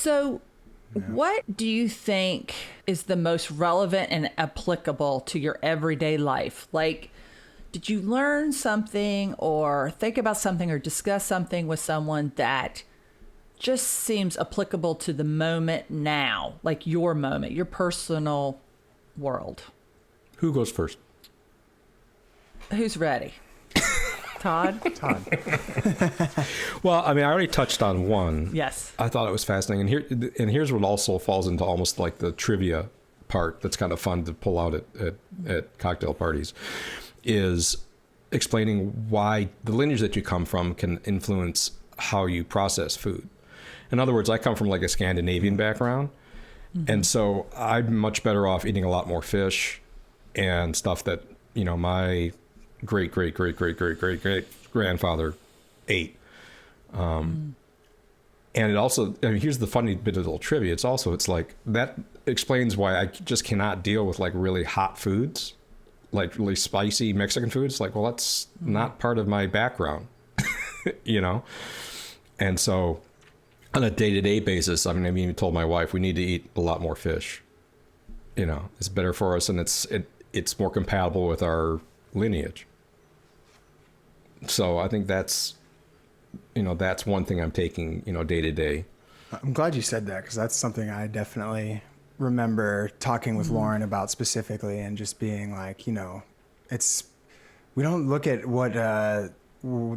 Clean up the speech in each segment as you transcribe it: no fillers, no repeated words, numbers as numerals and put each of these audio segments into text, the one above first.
So, what do you think is the most relevant and applicable to your everyday life? Like, did you learn something or think about something or discuss something with someone that just seems applicable to the moment now, like your moment, your personal world? Who goes first? Who's ready? Todd? Todd. Well, I mean, I already touched on one. Yes. I thought it was fascinating. Here's what also falls into almost like the trivia part that's kind of fun to pull out at cocktail parties, is explaining why the lineage that you come from can influence how you process food. In other words, I come from like a Scandinavian background. Mm-hmm. And so I'm much better off eating a lot more fish and stuff that, you know, my great grandfather ate. And it also, I mean, here's the funny bit of the little trivia. It's like that explains why I just cannot deal with like really hot foods, like really spicy Mexican foods. Like, well, that's not part of my background, you know? And so on a day-to-day basis, I mean, I've even told my wife we need to eat a lot more fish. You know, it's better for us, and it's more compatible with our lineage. So I think that's one thing I'm taking, day to day. I'm glad you said that, because that's something I definitely remember talking with Lauren about specifically, and just being like, we don't look at what the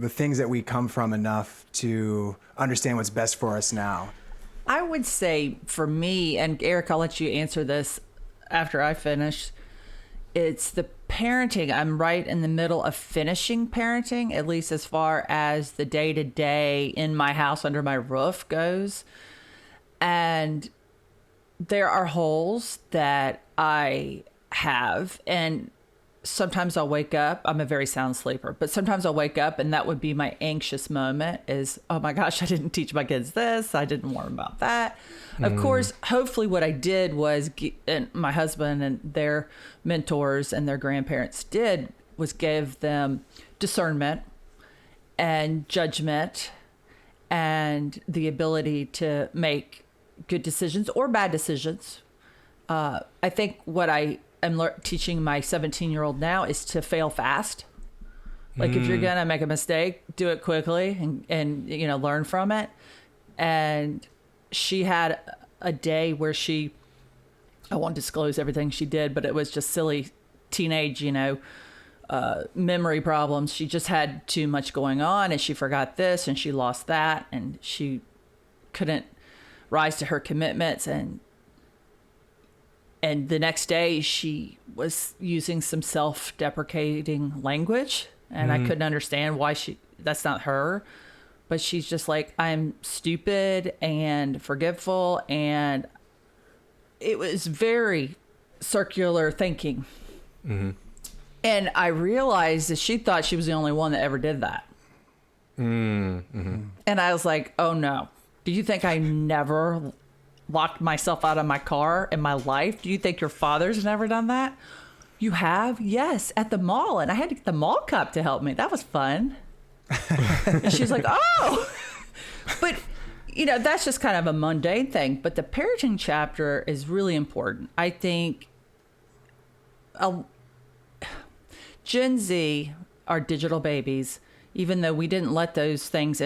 things that we come from enough to understand what's best for us now. I would say for me, and Eric, I'll let you answer this after I finish, it's the parenting. I'm right in the middle of finishing parenting, at least as far as the day-to-day in my house under my roof goes. And there are holes that I have, and sometimes I'll wake up. I'm a very sound sleeper, but sometimes I'll wake up and that would be my anxious moment is, oh my gosh, I didn't teach my kids this. I didn't warn them about that. Of course, hopefully what I did was, and my husband and their mentors and their grandparents did, was give them discernment and judgment and the ability to make good decisions or bad decisions. I think what I am teaching my 17-year-old now is to fail fast. Like if you're gonna make a mistake, do it quickly and learn from it. And she had a day where I won't disclose everything she did, but it was just silly teenage, memory problems. She just had too much going on, and she forgot this and she lost that, and she couldn't rise to her commitments. And the next day she was using some self-deprecating language, and I couldn't understand why that's not her. But she's just like, I'm stupid and forgetful. And it was very circular thinking. Mm-hmm. And I realized that she thought she was the only one that ever did that. Mm-hmm. And I was like, oh no. Do you think I never locked myself out of my car in my life? Do you think your father's never done that? You have? Yes, at the mall. And I had to get the mall cop to help me. That was fun. And she's like, oh. But, that's just kind of a mundane thing. But the parenting chapter is really important. I think Gen Z are digital babies. Even though we didn't let those things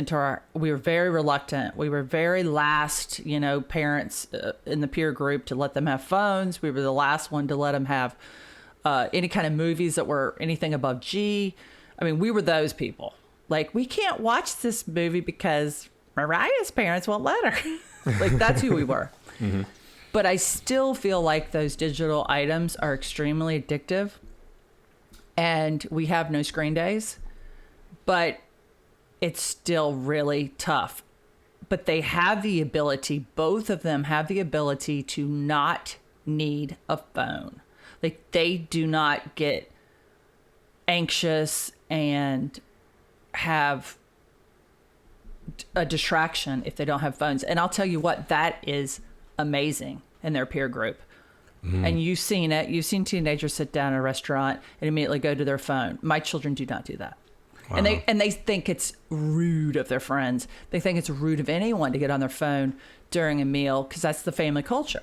we were very reluctant. We were very last, parents in the peer group to let them have phones. We were the last one to let them have any kind of movies that were anything above G. I mean, we were those people. Like, we can't watch this movie because Mariah's parents won't let her. Like, that's who we were. Mm-hmm. But I still feel like those digital items are extremely addictive. And we have no screen days. But it's still really tough. But they have the ability, both of them have the ability to not need a phone. Like, they do not get anxious and have a distraction if they don't have phones. And I'll tell you what, that is amazing in their peer group. And you've seen it. You've seen teenagers sit down in a restaurant and immediately go to their phone. My children do not do that. And they think it's rude of their friends. They think it's rude of anyone to get on their phone during a meal because that's the family culture.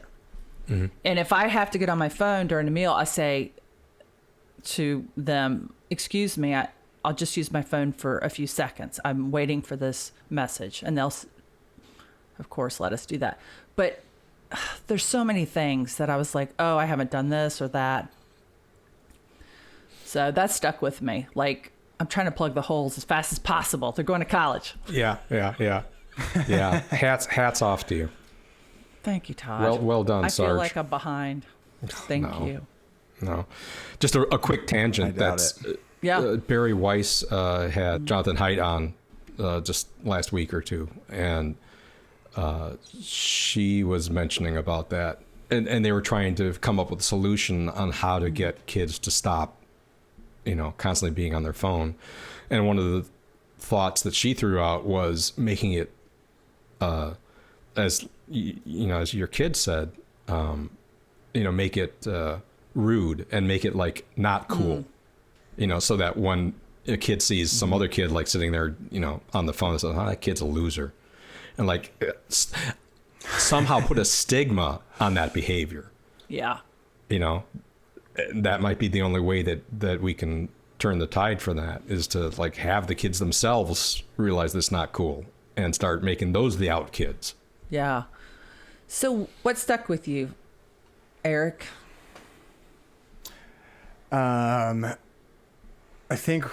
And if I have to get on my phone during a meal, I say to them, "Excuse me, I'll just use my phone for a few seconds. I'm waiting for this message," and they'll, of course, let us do that. But there's so many things that I was like, "Oh, I haven't done this or that." So that stuck with me. Like, I'm trying to plug the holes as fast as possible. They're going to college. Yeah. Hats off to you. Thank you, Todd. Well done, I Sarge. feel like I'm behind. Thank you. No, just a quick tangent. That's Barry Weiss had Jonathan Haidt on just last week or two, and she was mentioning about that, and they were trying to come up with a solution on how to get kids to stop, constantly being on their phone. And one of the thoughts that she threw out was making it, as your kid said, make it rude and make it like not cool, so that when a kid sees some other kid like sitting there, on the phone, they say, "Oh, that kid's a loser," and like somehow put a stigma on that behavior. Yeah. That might be the only way that we can turn the tide for that, is to like have the kids themselves realize this is not cool and start making those the out kids. Yeah. So what stuck with you, Eric? I think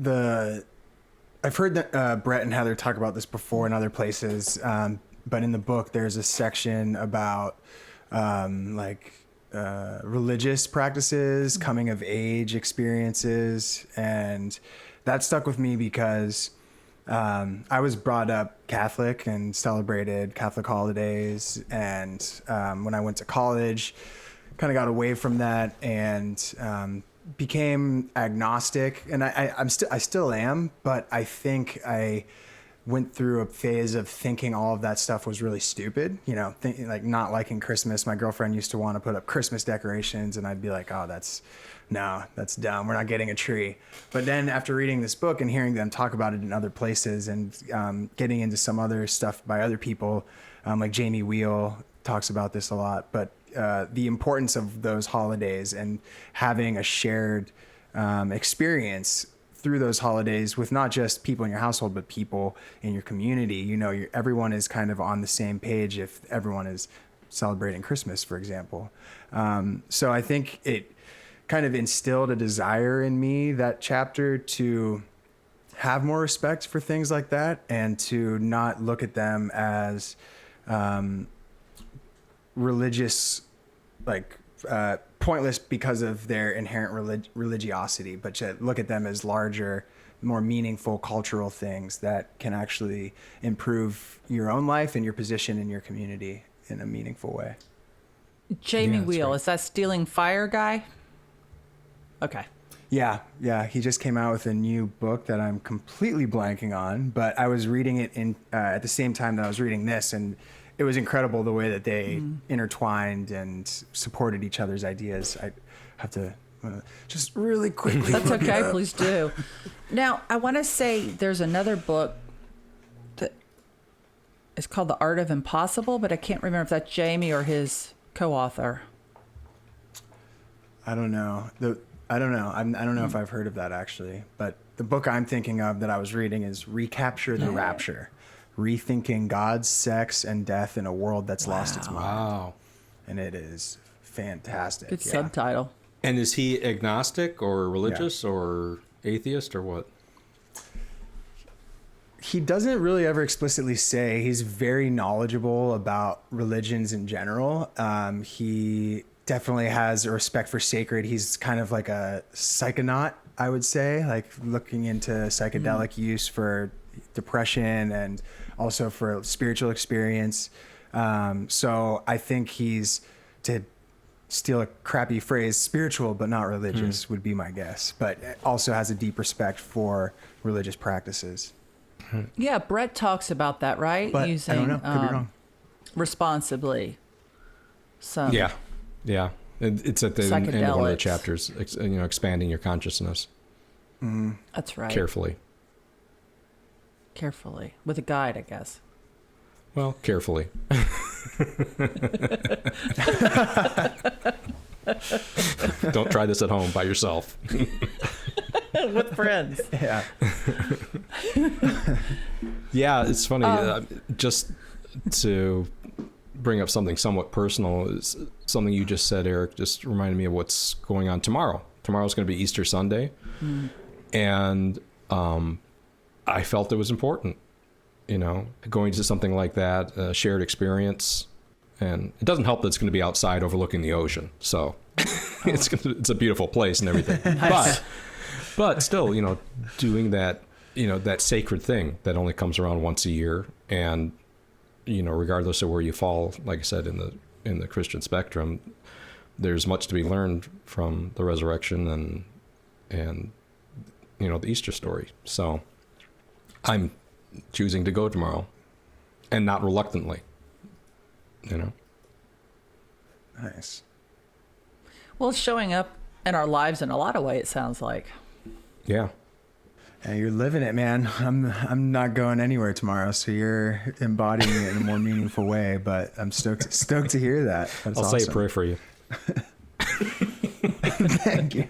I've heard that Brett and Heather talk about this before in other places, but in the book there's a section about religious practices, coming of age experiences, and that stuck with me because I was brought up Catholic and celebrated Catholic holidays, and when I went to college, kind of got away from that and became agnostic, and I still am, but I think I went through a phase of thinking all of that stuff was really stupid, thinking like not liking Christmas. My girlfriend used to want to put up Christmas decorations, and I'd be like, "Oh, that's dumb. We're not getting a tree." But then after reading this book and hearing them talk about it in other places, and getting into some other stuff by other people, like Jamie Wheel talks about this a lot, but the importance of those holidays and having a shared experience through those holidays with not just people in your household, but people in your community. Everyone is kind of on the same page if everyone is celebrating Christmas, for example. So I think it kind of instilled a desire in me, that chapter, to have more respect for things like that and to not look at them as religious, pointless because of their inherent religiosity, but to look at them as larger, more meaningful cultural things that can actually improve your own life and your position in your community in a meaningful way. Jamie Wheel, is that Stealing Fire guy? Okay. Yeah. He just came out with a new book that I'm completely blanking on, but I was reading it at the same time that I was reading this, and it was incredible the way that they intertwined and supported each other's ideas. I have to just really quickly. That's okay. Please do. Now, I want to say there's another book that is called The Art of Impossible, but I can't remember if that's Jamie or his co-author. I don't know. I don't know if I've heard of that actually, but the book I'm thinking of that I was reading is Recapture the Rapture. Rethinking God, Sex, and Death in a World That's Lost Its Mind. Wow. And it is fantastic. Good subtitle. And is he agnostic or religious or atheist or what? He doesn't really ever explicitly say. He's very knowledgeable about religions in general. He definitely has a respect for sacred. He's kind of like a psychonaut, I would say, like looking into psychedelic use for depression and also for spiritual experience. So I think he's, to steal a crappy phrase, spiritual but not religious would be my guess, but also has a deep respect for religious practices. Yeah, Brett talks about that, right? But Using, I don't know, could be wrong. Responsibly. Yeah. It's at the end of one of the Psychedelics. chapters, expanding your consciousness. That's right. carefully. Carefully. With a guide, I guess. Well, carefully. Don't try this at home by yourself. With friends. Yeah. Yeah, it's funny. Just to bring up something somewhat personal, is something you just said, Eric, just reminded me of what's going on tomorrow. Tomorrow's going to be Easter Sunday. And I felt it was important, you know, going to something like that, a shared experience. And it doesn't help that it's going to be outside overlooking the ocean. So it's a beautiful place and everything. But still, you know, doing that, you know, that sacred thing that only comes around once a year. And, you know, regardless of where you fall, like I said, in the Christian spectrum, there's much to be learned from the resurrection and you know, the Easter story. So I'm choosing to go tomorrow, and not reluctantly, you know. Nice. Well, it's showing up in our lives in a lot of ways, it sounds like. Yeah. And you're living it, man. I'm not going anywhere tomorrow, so you're embodying it in a more meaningful way. But I'm stoked to hear that. That's I'll awesome. say a prayer for you. Thank you.